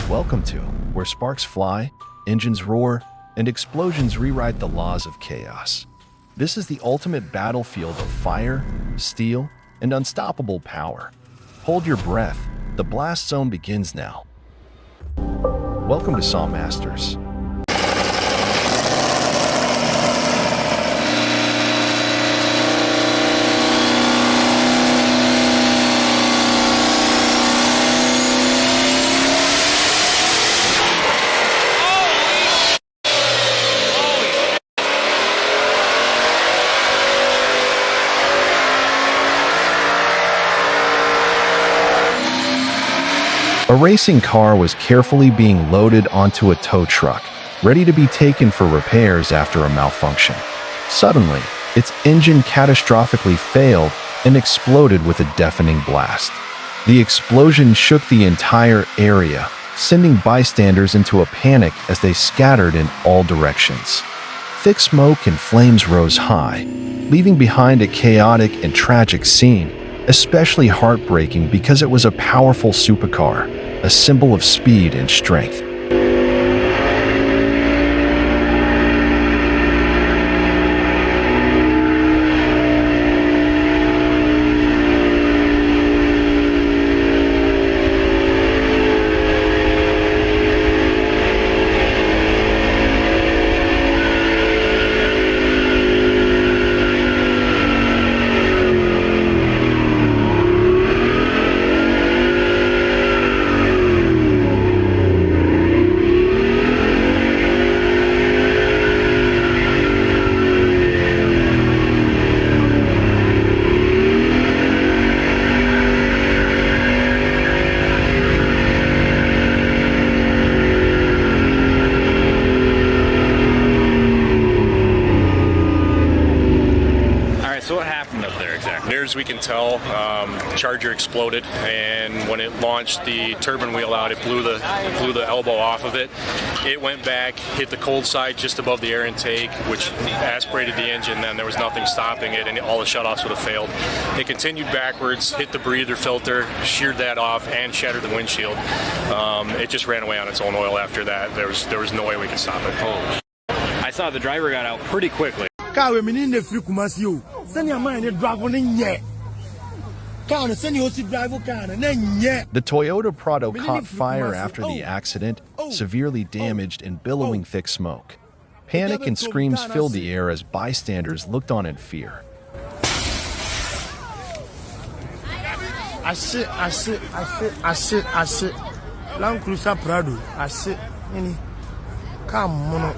Welcome to where sparks fly, engines roar, and explosions rewrite the laws of chaos. This is the ultimate battlefield of fire, steel, and unstoppable power. Hold your breath. The blast zone begins now. Welcome to Saw Masters. A racing car was carefully being loaded onto a tow truck, ready to be taken for repairs after a malfunction. Suddenly, its engine catastrophically failed and exploded with a deafening blast. The explosion shook the entire area, sending bystanders into a panic as they scattered in all directions. Thick smoke and flames rose high, leaving behind a chaotic and tragic scene, especially heartbreaking because it was a powerful supercar, a symbol of speed and strength. So what happened up there exactly? Near as we can tell, Charger exploded, and when it launched the turbine wheel out, it blew the elbow off of it. It went back, hit the cold side just above the air intake, which aspirated the engine. Then there was nothing stopping it, and all the shutoffs would have failed. It continued backwards, hit the breather filter, sheared that off, and shattered the windshield. It just ran away on its own oil after that. There was no way we could stop it. I saw the driver got out pretty quickly. The Toyota Prado caught fire after the accident, severely damaged and billowing thick smoke. Panic and screams filled the air as bystanders looked on in fear. I see. Land Cruiser Prado. I see. Come on.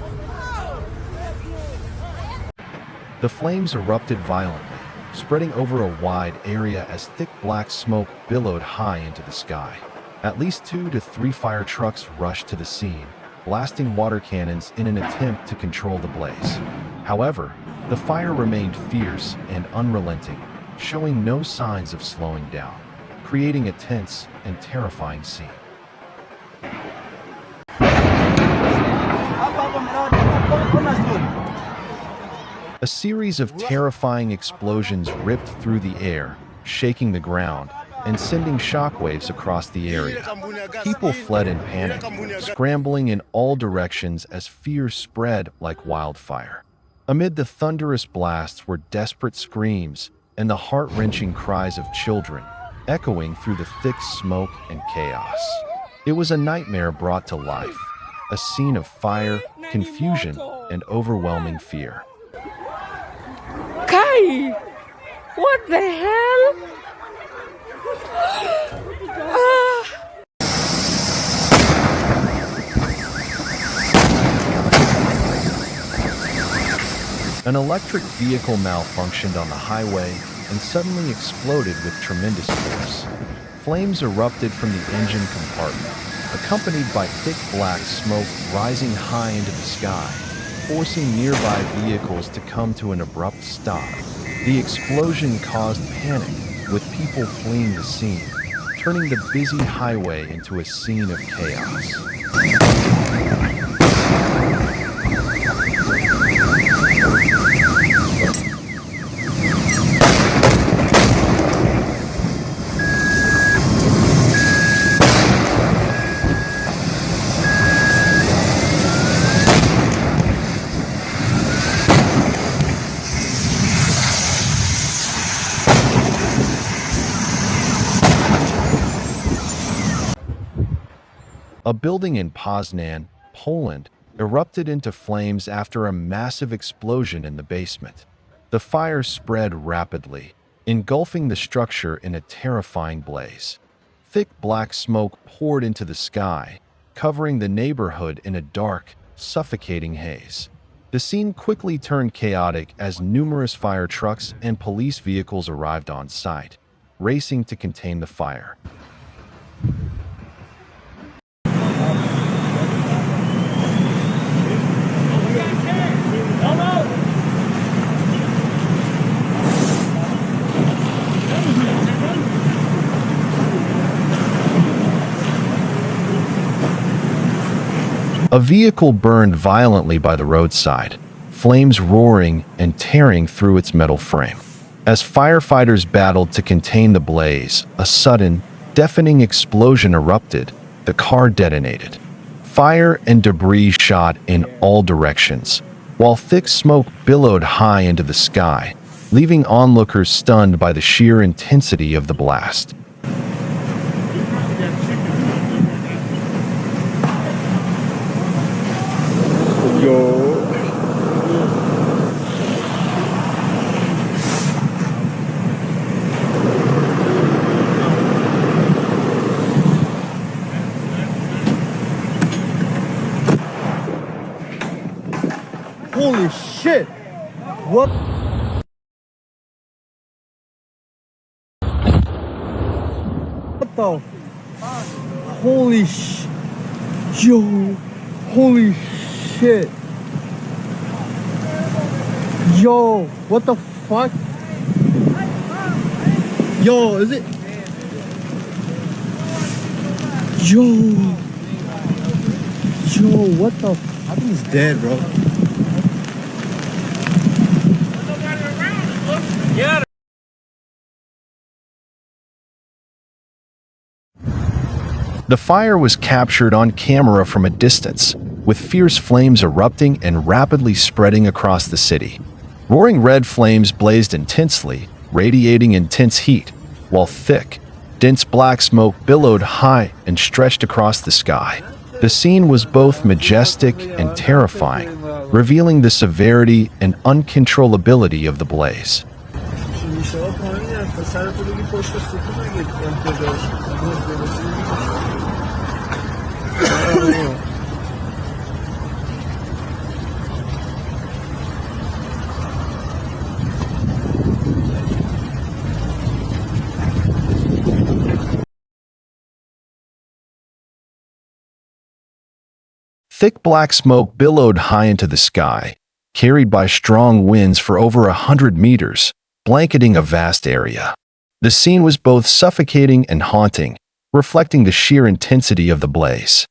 The flames erupted violently, spreading over a wide area as thick black smoke billowed high into the sky. At least 2 to 3 fire trucks rushed to the scene, blasting water cannons in an attempt to control the blaze. However, the fire remained fierce and unrelenting, showing no signs of slowing down, creating a tense and terrifying scene. A series of terrifying explosions ripped through the air, shaking the ground and sending shockwaves across the area. People fled in panic, scrambling in all directions as fear spread like wildfire. Amid the thunderous blasts were desperate screams and the heart-wrenching cries of children, echoing through the thick smoke and chaos. It was a nightmare brought to life, a scene of fire, confusion, and overwhelming fear. Kai! What the hell? An electric vehicle malfunctioned on the highway and suddenly exploded with tremendous force. Flames erupted from the engine compartment, accompanied by thick black smoke rising high into the sky, forcing nearby vehicles to come to an abrupt stop. The explosion caused panic, with people fleeing the scene, turning the busy highway into a scene of chaos. A building in Poznan, Poland, erupted into flames after a massive explosion in the basement. The fire spread rapidly, engulfing the structure in a terrifying blaze. Thick black smoke poured into the sky, covering the neighborhood in a dark, suffocating haze. The scene quickly turned chaotic as numerous fire trucks and police vehicles arrived on site, racing to contain the fire. A vehicle burned violently by the roadside, flames roaring and tearing through its metal frame. As firefighters battled to contain the blaze, a sudden, deafening explosion erupted. The car detonated. Fire and debris shot in all directions, while thick smoke billowed high into the sky, leaving onlookers stunned by the sheer intensity of the blast. Holy shit! What? What the? Holy sh... Yo! Holy shit! Yo! What the fuck? Yo, is it? Yo! Yo, what the? I think he's dead, bro. The fire was captured on camera from a distance, with fierce flames erupting and rapidly spreading across the city. Roaring red flames blazed intensely, radiating intense heat, while thick, dense black smoke billowed high and stretched across the sky. The scene was both majestic and terrifying, revealing the severity and uncontrollability of the blaze. Thick black smoke billowed high into the sky, carried by strong winds for over 100 meters, blanketing a vast area. The scene was both suffocating and haunting, reflecting the sheer intensity of the blaze.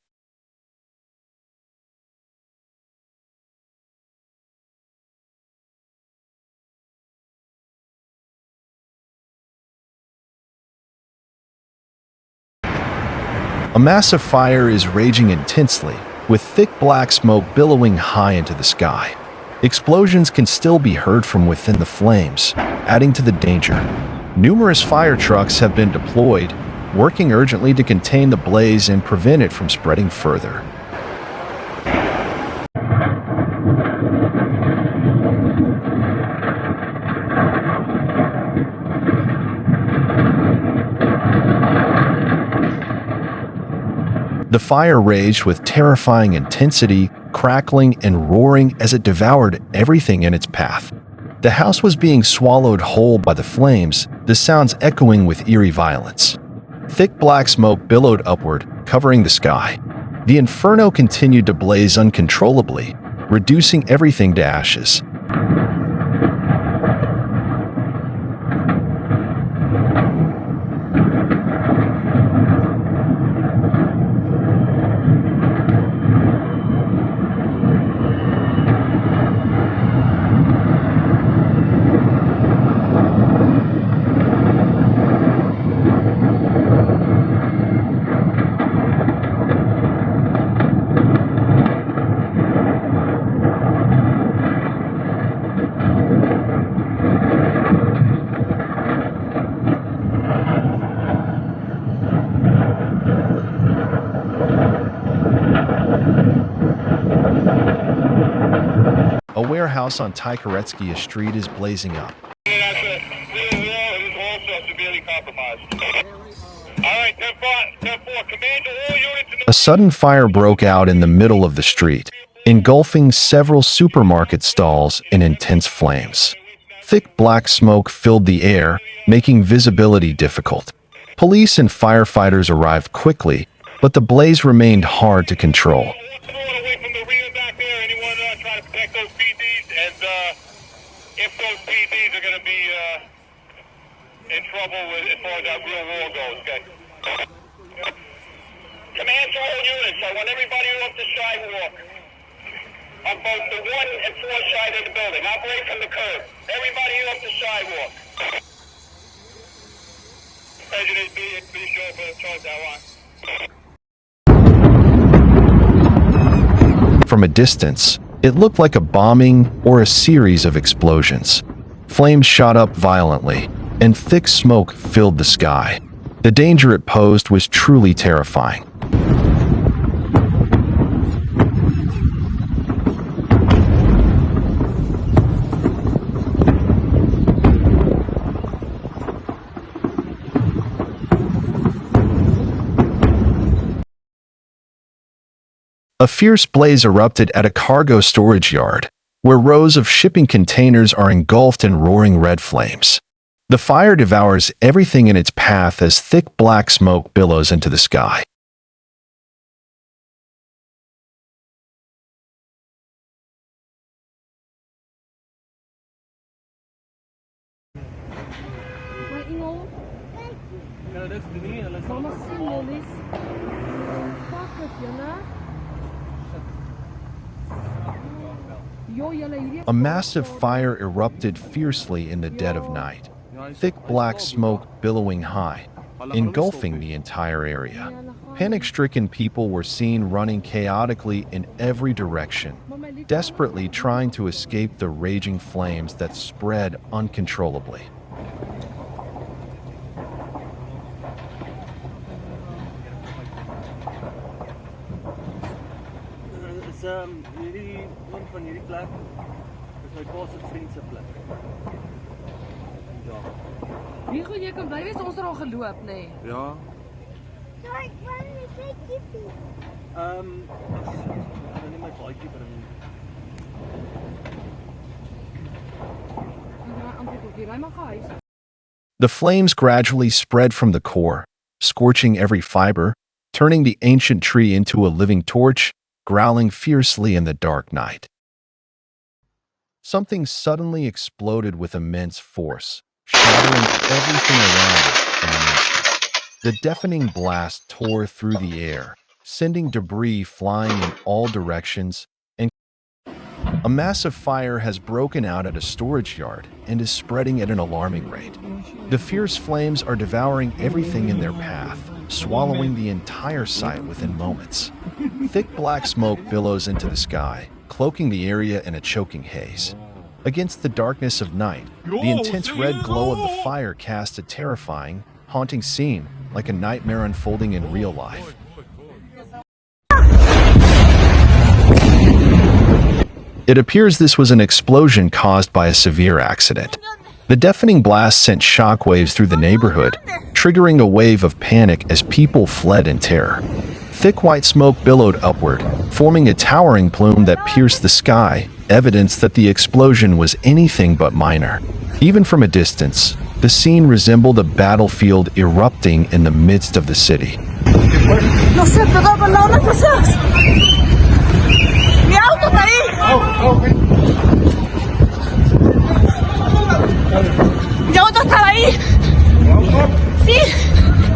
A massive fire is raging intensely, with thick black smoke billowing high into the sky. Explosions can still be heard from within the flames, adding to the danger. Numerous fire trucks have been deployed, working urgently to contain the blaze and prevent it from spreading further. The fire raged with terrifying intensity, crackling and roaring as it devoured everything in its path. The house was being swallowed whole by the flames, the sounds echoing with eerie violence. Thick black smoke billowed upward, covering the sky. The inferno continued to blaze uncontrollably, reducing everything to ashes. house on Tykoretskia Street is blazing up. A sudden fire broke out in the middle of the street, engulfing several supermarket stalls in intense flames. Thick black smoke filled the air, making visibility difficult. Police and firefighters arrived quickly, but the blaze remained hard to control. If those PDs are going to be in trouble as far as that real war goes, okay? Command to all units, I want everybody off the sidewalk on both the 1 and 4 side of the building. Operate from the curb. Everybody off the sidewalk. President, be sure for the charge that one. From a distance, it looked like a bombing or a series of explosions. Flames shot up violently, and thick smoke filled the sky. The danger it posed was truly terrifying. A fierce blaze erupted at a cargo storage yard, where rows of shipping containers are engulfed in roaring red flames. The fire devours everything in its path as thick black smoke billows into the sky. A massive fire erupted fiercely in the dead of night, thick black smoke billowing high, engulfing the entire area. Panic-stricken people were seen running chaotically in every direction, desperately trying to escape the raging flames that spread uncontrollably. Hierdie een van hierdie plek is my pa se vriend se plek. Ja. Wie goed jy kan bly wees ons het al geloop, nê? Nee. Ja. Sorry, wat is dit kippie? Dan neem my baadjie bring. The flames gradually spread from the core, scorching every fiber, turning the ancient tree into a living torch, growling fiercely in the dark night. Something suddenly exploded with immense force, shattering everything around it in an instant. The deafening blast tore through the air, sending debris flying in all directions, and a massive fire has broken out at a storage yard and is spreading at an alarming rate. The fierce flames are devouring everything in their path, swallowing the entire site within moments. Thick black smoke billows into the sky, cloaking the area in a choking haze. Against the darkness of night, the intense red glow of the fire casts a terrifying, haunting scene, like a nightmare unfolding in real life. It appears this was an explosion caused by a severe accident. The deafening blast sent shockwaves through the neighborhood, triggering a wave of panic as people fled in terror. Thick white smoke billowed upward, forming a towering plume that pierced the sky, evidence that the explosion was anything but minor. Even from a distance, the scene resembled a battlefield erupting in the midst of the city. No sé, pero con las cosas. Mi auto está ahí. Mi auto estaba ahí. Sí.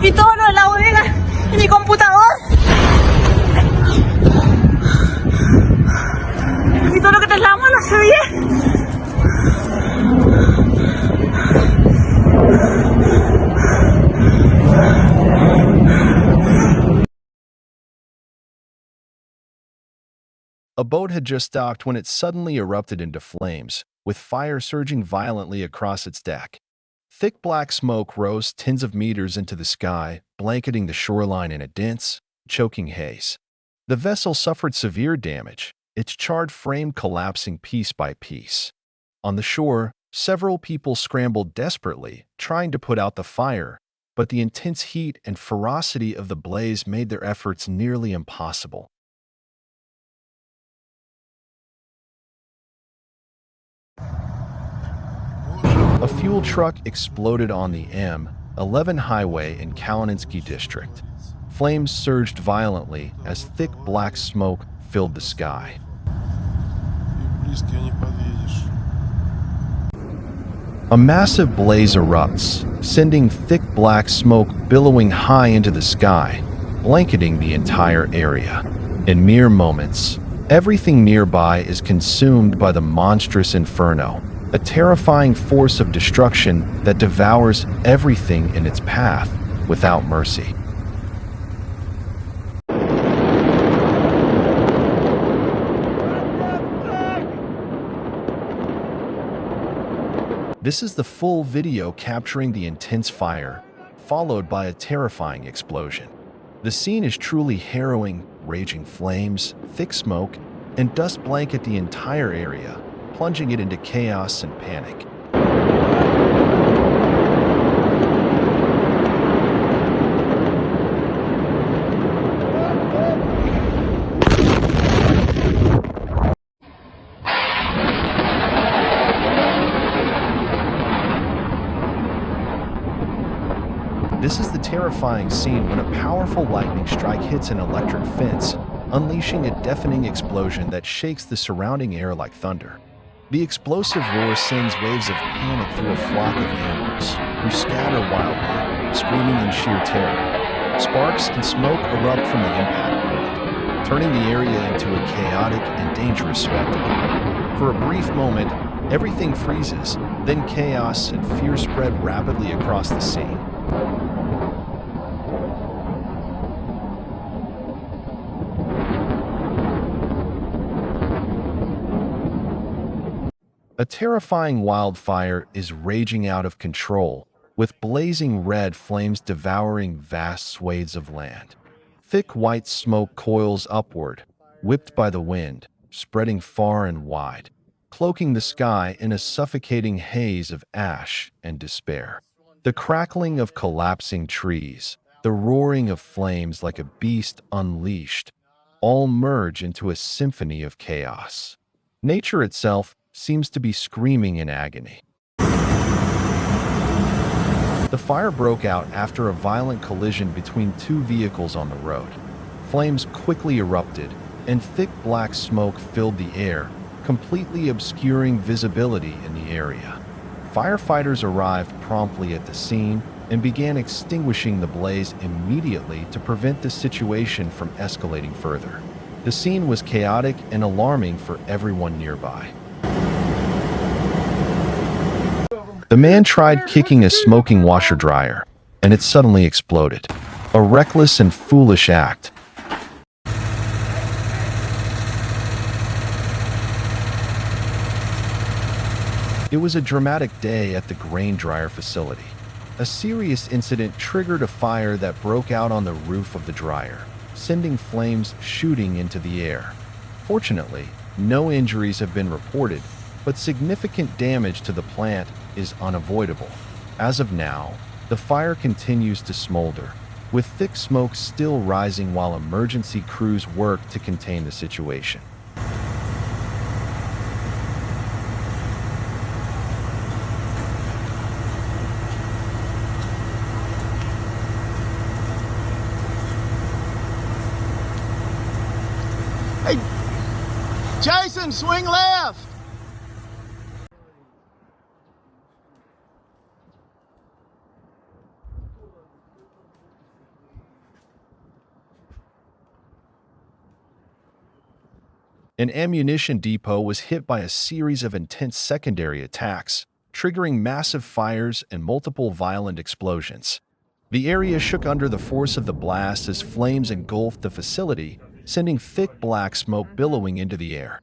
Y todo lo de la bodega. Y mi computador. Y todo lo que trasladamos no se oye. A boat had just docked when it suddenly erupted into flames, with fire surging violently across its deck. Thick black smoke rose tens of meters into the sky, blanketing the shoreline in a dense, choking haze. The vessel suffered severe damage, its charred frame collapsing piece by piece. On the shore, several people scrambled desperately, trying to put out the fire, but the intense heat and ferocity of the blaze made their efforts nearly impossible. A fuel truck exploded on the M11 highway in Kalininsky district. Flames surged violently as thick black smoke filled the sky. A massive blaze erupts, sending thick black smoke billowing high into the sky, blanketing the entire area. In mere moments, everything nearby is consumed by the monstrous inferno, a terrifying force of destruction that devours everything in its path without mercy. This is the full video capturing the intense fire, followed by a terrifying explosion. The scene is truly harrowing, raging flames, thick smoke, and dust blanket the entire area, plunging it into chaos and panic. This is the terrifying scene when a powerful lightning strike hits an electric fence, unleashing a deafening explosion that shakes the surrounding air like thunder. The explosive roar sends waves of panic through a flock of animals, who scatter wildly, screaming in sheer terror. Sparks and smoke erupt from the impact point, turning the area into a chaotic and dangerous spectacle. For a brief moment, everything freezes, then chaos and fear spread rapidly across the scene. A terrifying wildfire is raging out of control, with blazing red flames devouring vast swathes of land. Thick white smoke coils upward, whipped by the wind, spreading far and wide, cloaking the sky in a suffocating haze of ash and despair. The crackling of collapsing trees, the roaring of flames like a beast unleashed, all merge into a symphony of chaos. Nature itself seems to be screaming in agony. The fire broke out after a violent collision between two vehicles on the road. Flames quickly erupted, and thick black smoke filled the air, completely obscuring visibility in the area. Firefighters arrived promptly at the scene and began extinguishing the blaze immediately to prevent the situation from escalating further. The scene was chaotic and alarming for everyone nearby. The man tried kicking a smoking washer-dryer, and it suddenly exploded. A reckless and foolish act. It was a dramatic day at the grain dryer facility. A serious incident triggered a fire that broke out on the roof of the dryer, sending flames shooting into the air. Fortunately, no injuries have been reported, but significant damage to the plant is unavoidable. As of now, the fire continues to smolder, with thick smoke still rising while emergency crews work to contain the situation. Hey, Jason, swing left. An ammunition depot was hit by a series of intense secondary attacks, triggering massive fires and multiple violent explosions. The area shook under the force of the blast as flames engulfed the facility, sending thick black smoke billowing into the air.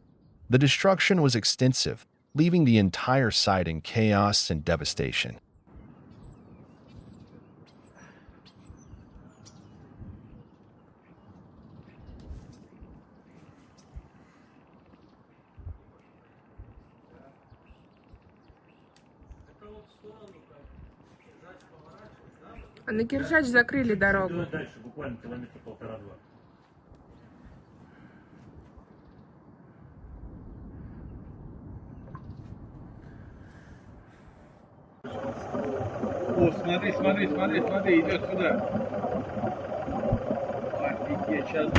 The destruction was extensive, leaving the entire site in chaos and devastation. А на Киржач закрыли дорогу. Дальше, буквально километра полтора-два. О, смотри, смотри, смотри, смотри, идет сюда. Офигеть, сейчас.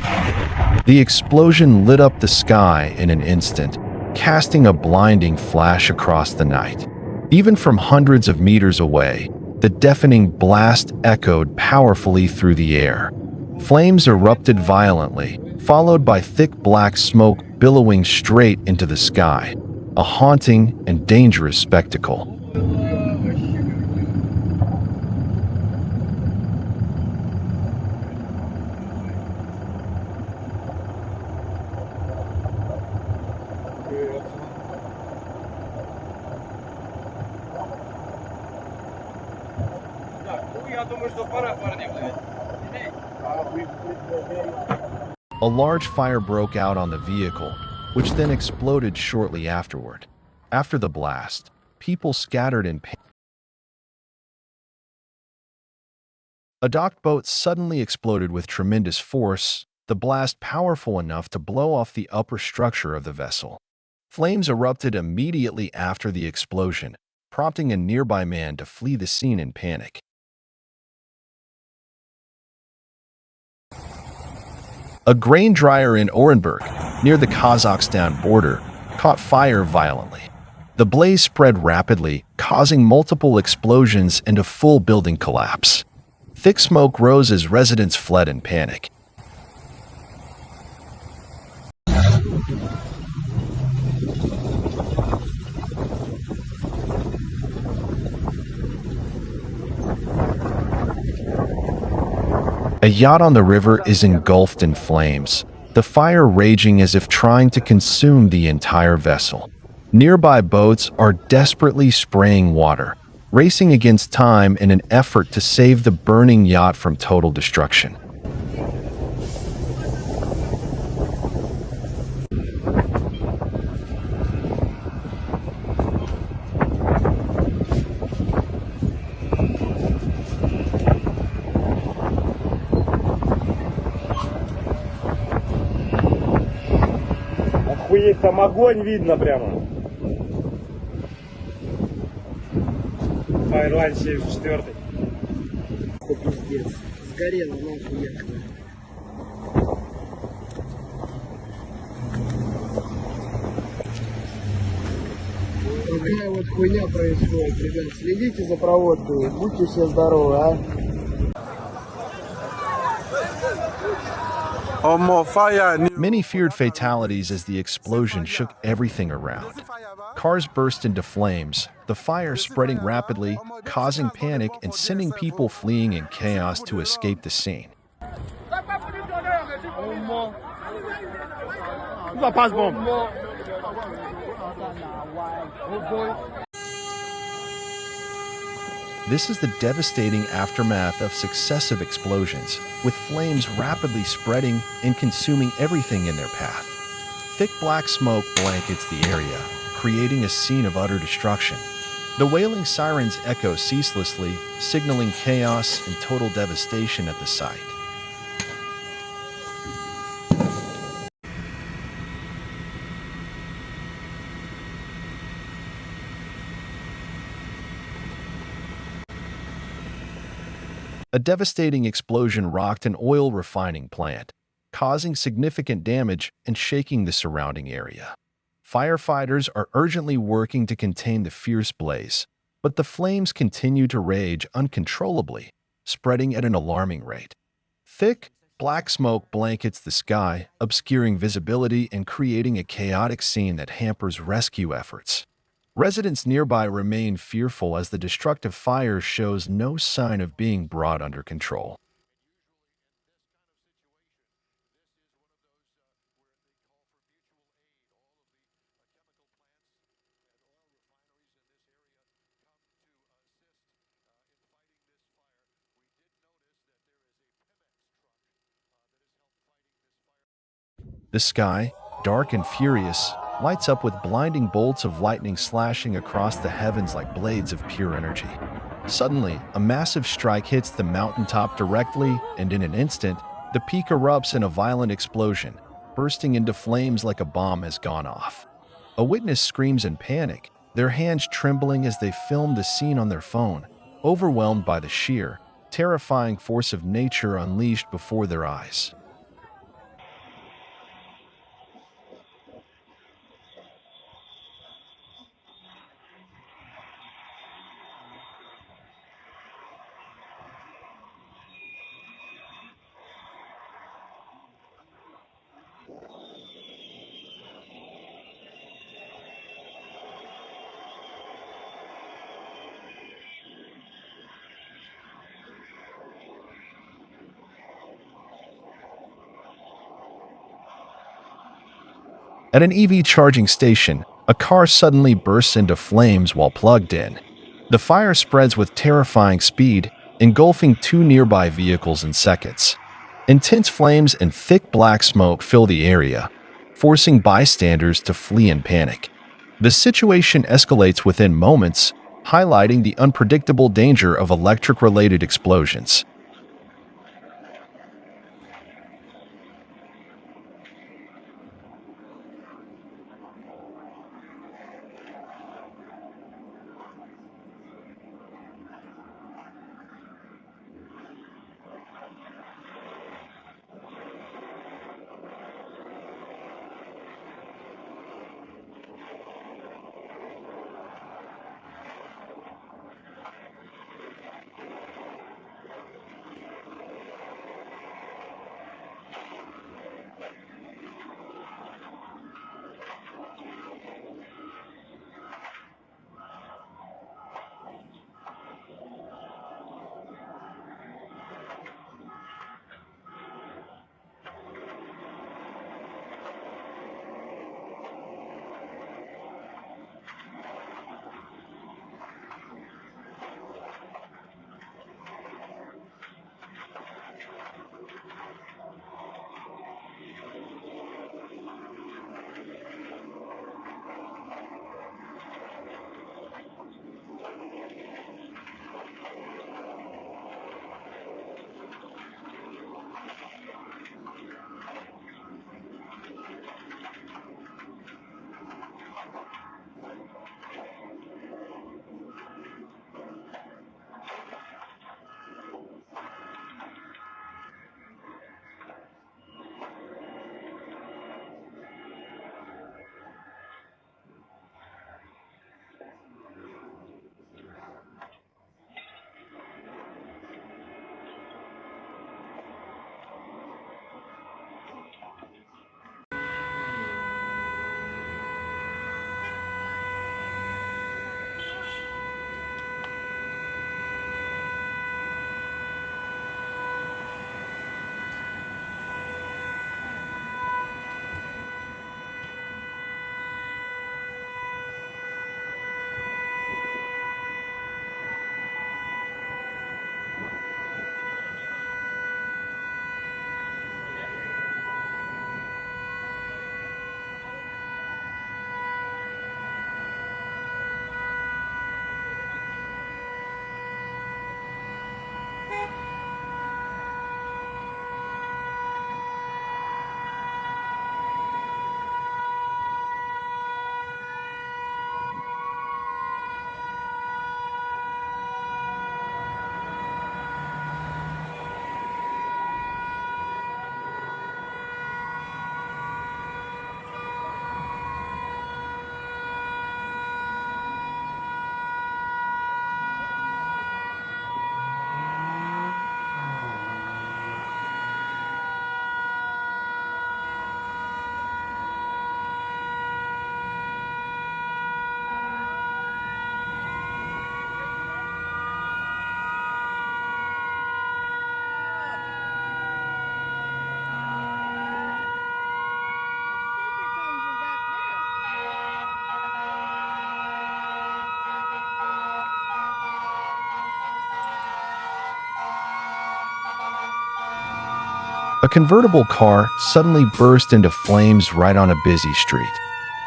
The explosion lit up the sky in an instant, casting a blinding flash across the night. Even from hundreds of meters away, the deafening blast echoed powerfully through the air. Flames erupted violently, followed by thick black smoke billowing straight into the sky, a haunting and dangerous spectacle. A large fire broke out on the vehicle, which then exploded shortly afterward. After the blast, people scattered in panic. A docked boat suddenly exploded with tremendous force, the blast powerful enough to blow off the upper structure of the vessel. Flames erupted immediately after the explosion, prompting a nearby man to flee the scene in panic. A grain dryer in Orenburg, near the Kazakhstan border, caught fire violently. The blaze spread rapidly, causing multiple explosions and a full building collapse. Thick smoke rose as residents fled in panic. A yacht on the river is engulfed in flames, the fire raging as if trying to consume the entire vessel. Nearby boats are desperately spraying water, racing against time in an effort to save the burning yacht from total destruction. Охуеть, там огонь видно прямо. Файрлайн 74. Пиздец. Сгорело нахуй якобы. Такая вот хуйня происходит, ребят. Следите за проводкой, будьте все здоровы, а. Many feared fatalities as the explosion shook everything around. Cars burst into flames, the fire spreading rapidly, causing panic and sending people fleeing in chaos to escape the scene. This is the devastating aftermath of successive explosions, with flames rapidly spreading and consuming everything in their path. Thick black smoke blankets the area, creating a scene of utter destruction. The wailing sirens echo ceaselessly, signaling chaos and total devastation at the site. A devastating explosion rocked an oil refining plant, causing significant damage and shaking the surrounding area. Firefighters are urgently working to contain the fierce blaze, but the flames continue to rage uncontrollably, spreading at an alarming rate. Thick, black smoke blankets the sky, obscuring visibility and creating a chaotic scene that hampers rescue efforts. Residents nearby remain fearful as the destructive fire shows no sign of being brought under control. The sky, dark and furious, lights up with blinding bolts of lightning slashing across the heavens like blades of pure energy. Suddenly, a massive strike hits the mountaintop directly, and in an instant, the peak erupts in a violent explosion, bursting into flames like a bomb has gone off. A witness screams in panic, their hands trembling as they film the scene on their phone, overwhelmed by the sheer, terrifying force of nature unleashed before their eyes. At an EV charging station, a car suddenly bursts into flames while plugged in. The fire spreads with terrifying speed, engulfing two nearby vehicles in seconds. Intense flames and thick black smoke fill the area, forcing bystanders to flee in panic. The situation escalates within moments, highlighting the unpredictable danger of electric-related explosions. A convertible car suddenly burst into flames right on a busy street.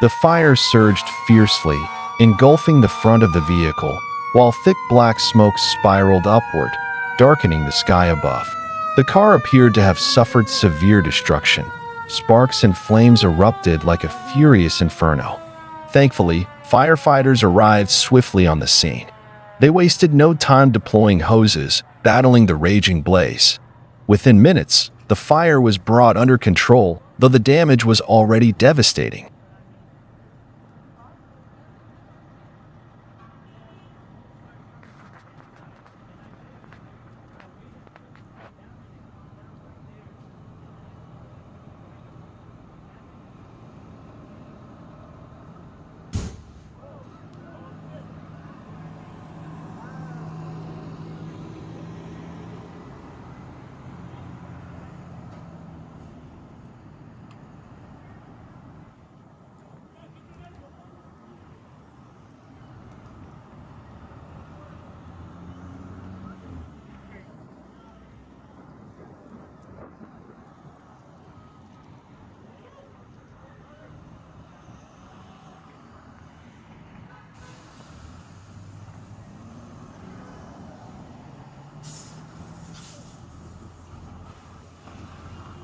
The fire surged fiercely, engulfing the front of the vehicle, while thick black smoke spiraled upward, darkening the sky above. The car appeared to have suffered severe destruction. Sparks and flames erupted like a furious inferno. Thankfully, firefighters arrived swiftly on the scene. They wasted no time deploying hoses, battling the raging blaze. Within minutes, the fire was brought under control, though the damage was already devastating.